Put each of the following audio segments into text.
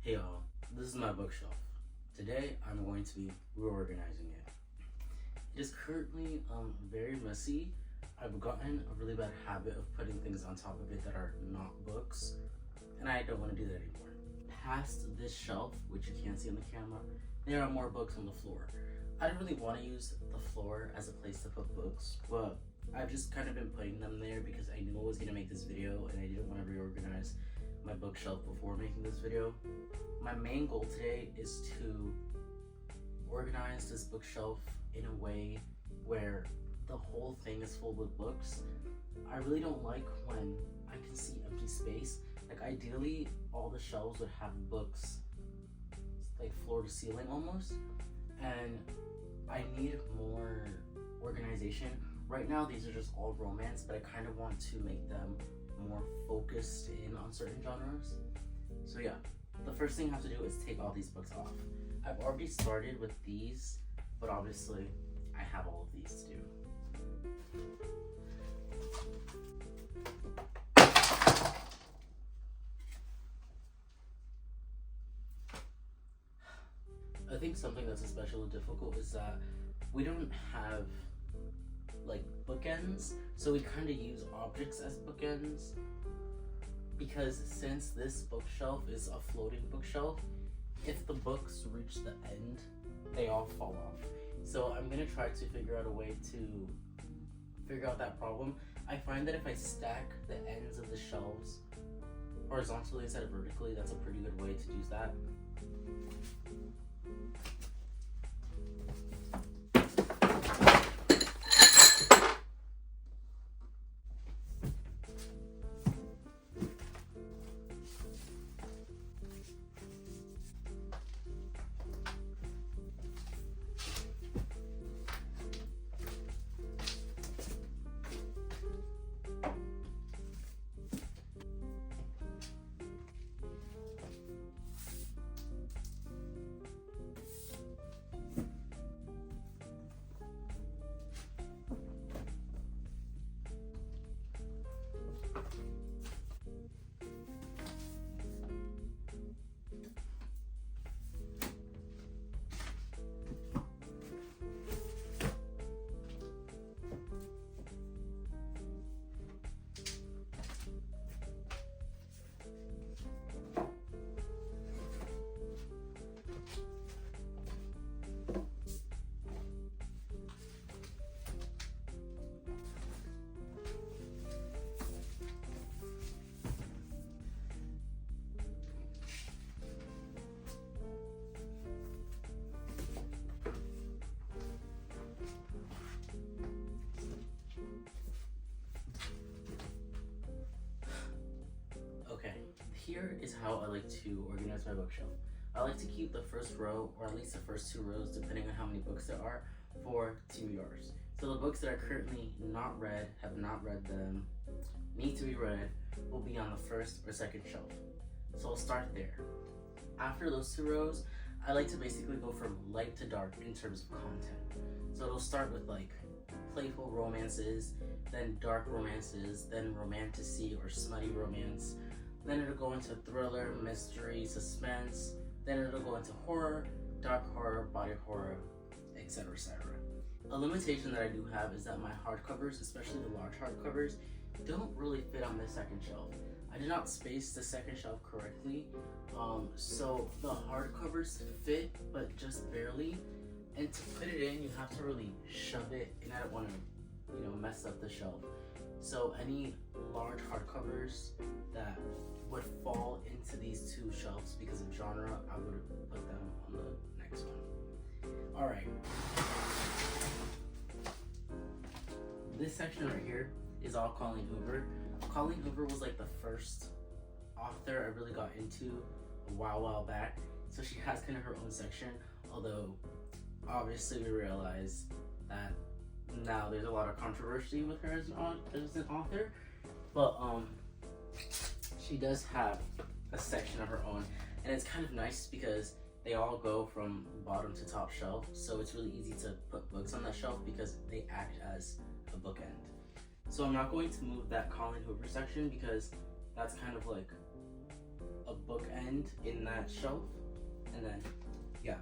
Hey y'all, this is my bookshelf. Today I'm going to be reorganizing it. It is currently very messy. I've gotten a really bad habit of putting things on top of it that are not books, and I don't want to do that anymore. Past this shelf, which you can't see on the camera, there are more books on the floor. I don't really want to use the floor as a place to put books, but I've just kind of been putting them there because I knew I was going to make this video and I didn't want to reorganize my bookshelf before making this video. My main goal today is to organize this bookshelf in a way where the whole thing is full with books. I really don't like when I can see empty space. Like ideally, all the shelves would have books like floor to ceiling almost, and I need more organization. Right now, these are just all romance, but I kind of want to make them more focused in on certain genres. So yeah, the first thing I have to do is take all these books off. I've already started with these, but obviously I have all of these to do. I think something that's especially difficult is that we don't have like bookends, so we kind of use objects as bookends, because since this bookshelf is a floating bookshelf, if the books reach the end, they all fall off. So I'm gonna try to figure out a way to figure out that problem. I find that if I stack the ends of the shelves horizontally instead of vertically, that's a pretty good way to do that. Here is how I like to organize my bookshelf. I like to keep the first row, or at least the first two rows, depending on how many books there are, for TBRs. So the books that are currently not read, have not read them, need to be read, will be on the first or second shelf. So I'll start there. After those two rows, I like to basically go from light to dark in terms of content. So it'll start with like playful romances, then dark romances, then romantasy or smutty romance. Then it'll go into thriller, mystery, suspense. Then it'll go into horror, dark horror, body horror, etc., etc. A limitation that I do have is that my hardcovers, especially the large hardcovers, don't really fit on this second shelf. I did not space the second shelf correctly, so the hardcovers fit, but just barely. And to put it in, you have to really shove it, and I don't want to, mess up the shelf. So any large hardcovers that would fall into these two shelves because of genre, I would put them on the next one. All right. This section right here is all Colleen Hoover. Colleen Hoover was like the first author I really got into a while back. So she has kind of her own section, although obviously we realize that now there's a lot of controversy with her as an author, but she does have a section of her own, and it's kind of nice because they all go from bottom to top shelf, so it's really easy to put books on that shelf because they act as a bookend. So I'm not going to move that Colleen Hoover section because that's kind of like a bookend in that shelf. And then, yeah.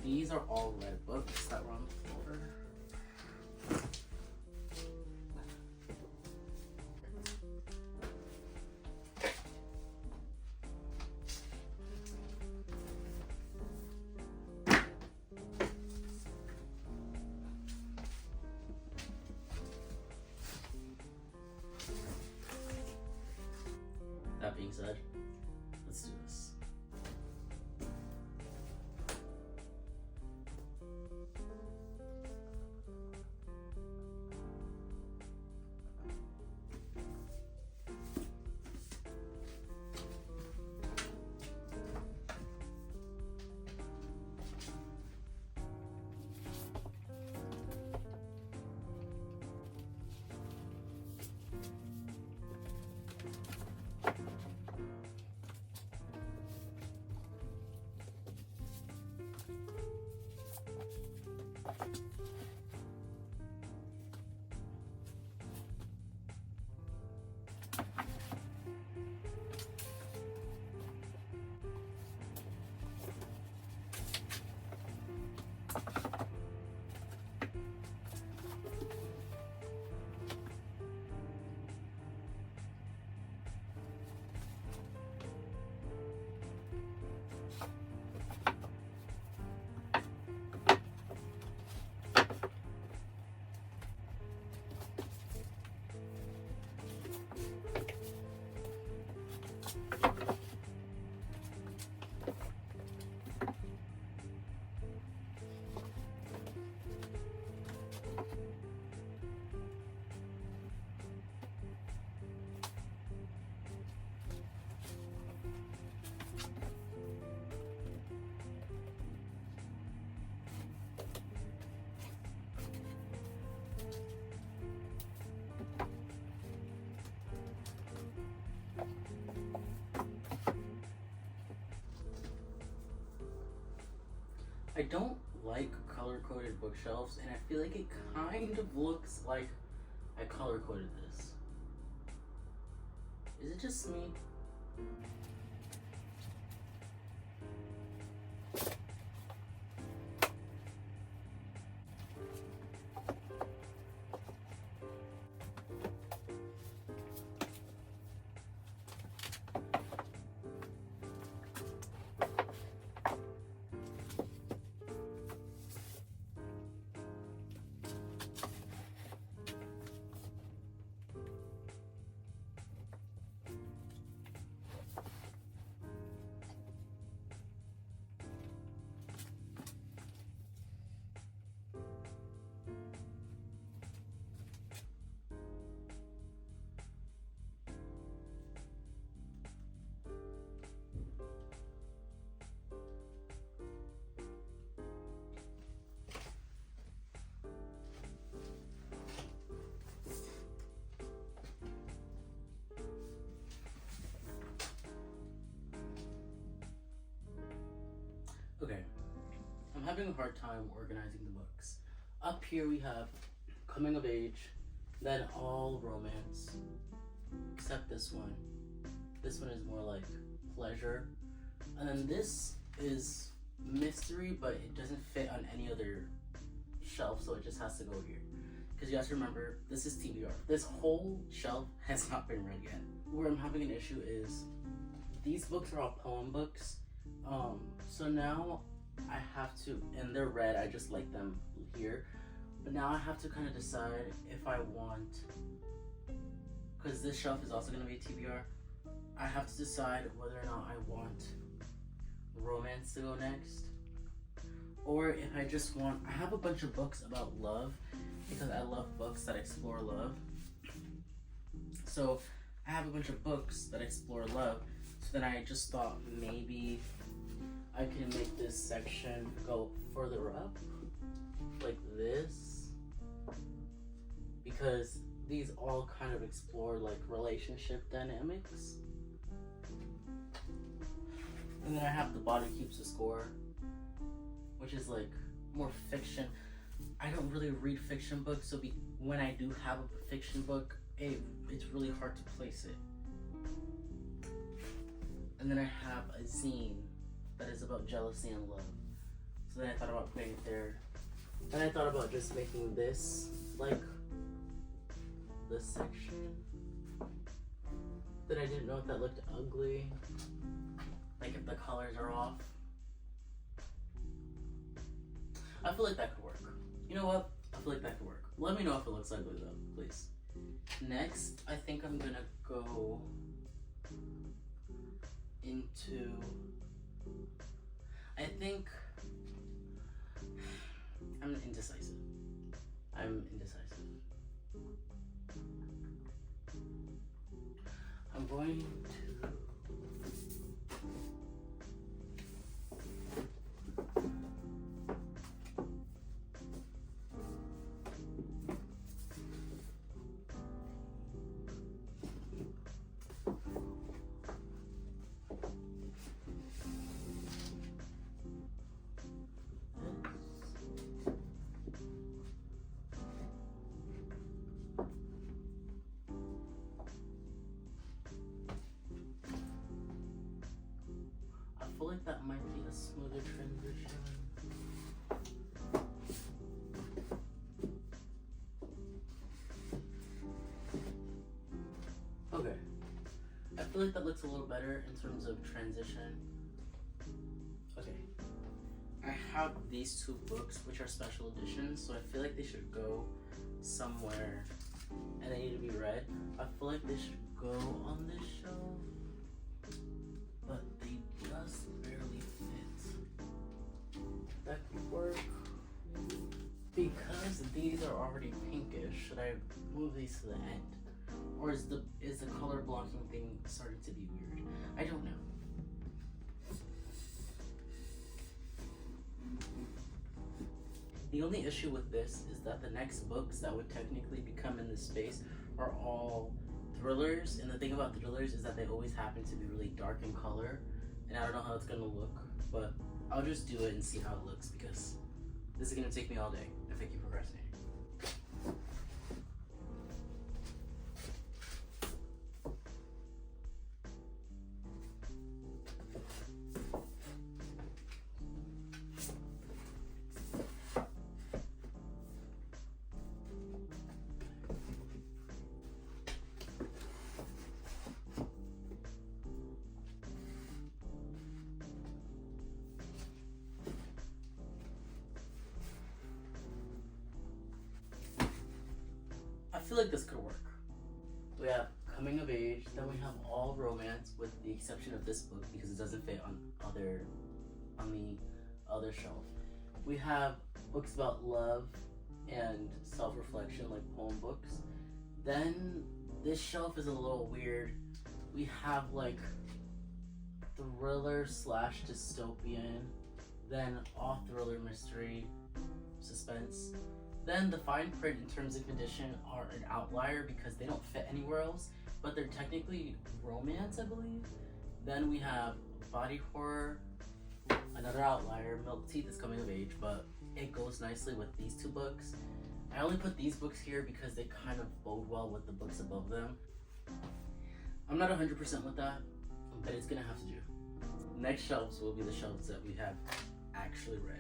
These are all red books that were on the floor. That being said, let's do this. I don't like color-coded bookshelves, and I feel like it kind of looks like I color-coded this. Is it just me? Okay, I'm having a hard time organizing the books. Up here we have coming of age, then all romance, except this one. This one is more like pleasure. And then this is mystery, but it doesn't fit on any other shelf, so it just has to go here. Because you have to remember, this is TBR. This whole shelf has not been read yet. Where I'm having an issue is, these books are all poem books. So now I have to, and they're red, I just like them here. But now I have to kind of decide if I want, because this shelf is also going to be TBR, I have to decide whether or not I want romance to go next. Or if I just want, I have a bunch of books about love, because I love books that explore love. So I have a bunch of books that explore love. So then I just thought maybe I can make this section go further up, like this, because these all kind of explore like relationship dynamics. And then I have The Body Keeps the Score, which is like more fiction. I don't really read fiction books, so when I do have a fiction book, it's really hard to place it. And then I have a zine that is about jealousy and love. So then I thought about putting it there. Then I thought about just making this like this section. Then I didn't know if that looked ugly. Like if the colors are off. I feel like that could work. You know what? I feel like that could work. Let me know if it looks ugly though, please. Next, I think I'm gonna go into, I think, I'm indecisive. I'm going to I feel like that might be a smoother transition. Okay. I feel like that looks a little better in terms of transition. Okay. I have these two books, which are special editions, so I feel like they should go somewhere and they need to be read. I feel like they should go on this shelf, but they just barely fit. That could work. Because these are already pinkish, should I move these to the end? Or is the color blocking thing starting to be weird? I don't know. The only issue with this is that the next books that would technically become in this space are all thrillers, and the thing about thrillers is that they always happen to be really dark in color, and I don't know how it's gonna look, but I'll just do it and see how it looks because this is gonna take me all day if I keep procrastinating. I feel like this could work. We have coming of age, then we have all romance with the exception of this book because it doesn't fit on the other shelf. We have books about love and self-reflection like poem books. Then this shelf is a little weird. We have like thriller / dystopian, then all thriller mystery, suspense. Then the fine print in terms of condition are an outlier because they don't fit anywhere else, but they're technically romance, I believe. Then we have body horror, another outlier. Milk Teeth is coming of age, but it goes nicely with these two books. I only put these books here because they kind of bode well with the books above them. I'm not 100% with that, but it's gonna have to do. Next shelves will be the shelves that we have actually read.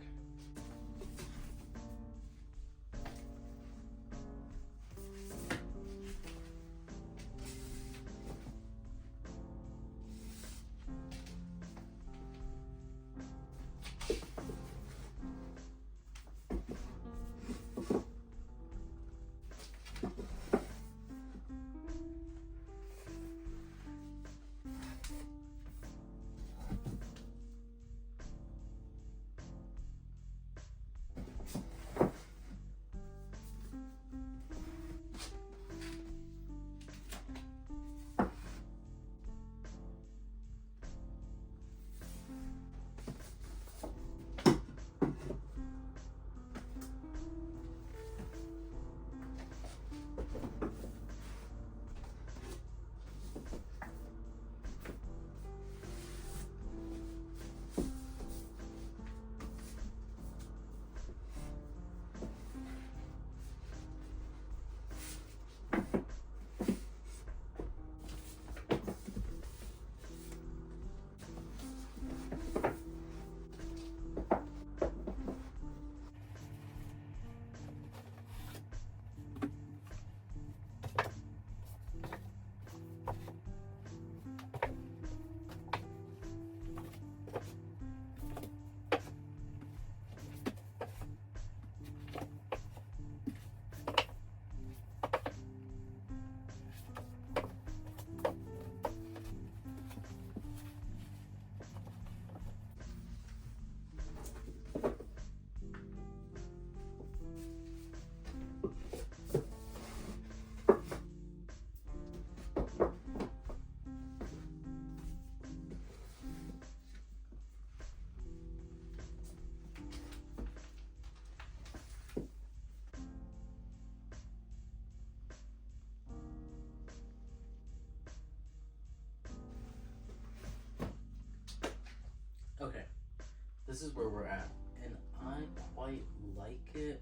this is where we're at, and I quite like it.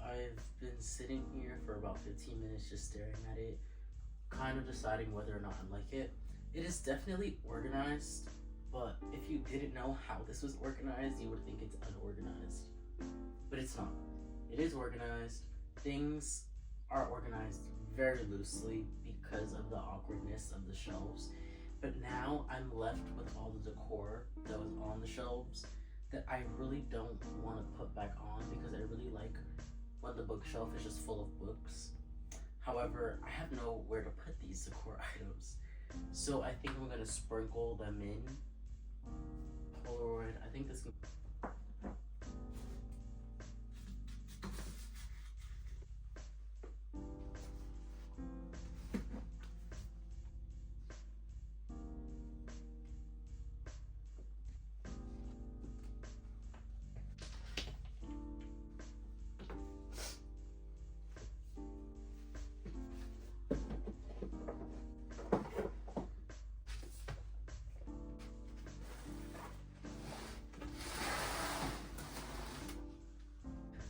I've been sitting here for about 15 minutes just staring at it, kind of deciding whether or not I like it. It is definitely organized, but if you didn't know how this was organized, you would think it's unorganized. But it's not. It is organized. Things are organized very loosely because of the awkwardness of the shelves. But now I'm left with all the decor that was on the shelves that I really don't want to put back on because I really like when the bookshelf is just full of books. However, I have nowhere to put these decor items. So I think I'm gonna sprinkle them in. Polaroid, I think this can...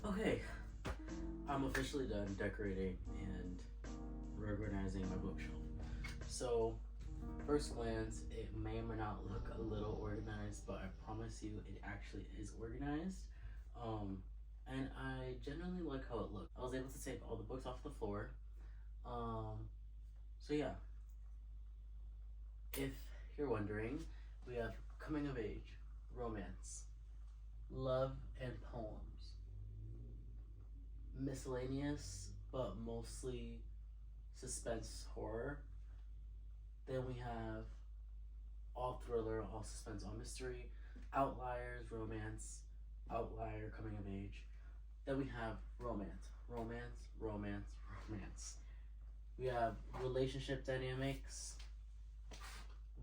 Okay, I'm officially done decorating and reorganizing my bookshelf. So, first glance, it may or may not look a little organized, but I promise you it actually is organized. And I generally like how it looks. I was able to take all the books off the floor. So yeah, if you're wondering, we have coming of age, romance, love and poems, miscellaneous, but mostly suspense horror. Then we have all thriller, all suspense, all mystery, outliers, romance, outlier, coming of age. Then we have romance, romance, romance, romance. We have relationship dynamics,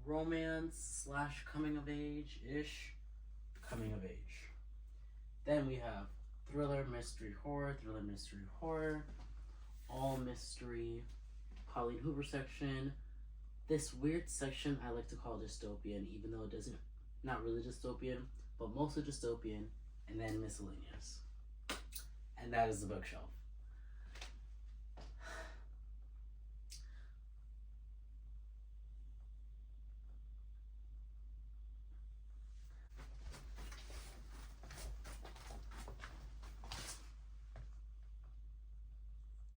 romance slash coming of age ish, coming of age. Then we have thriller, mystery, horror, all mystery, Colleen Hoover section. This weird section I like to call dystopian, even though it doesn't, not really dystopian, but mostly dystopian, and then miscellaneous. And that is the bookshelf.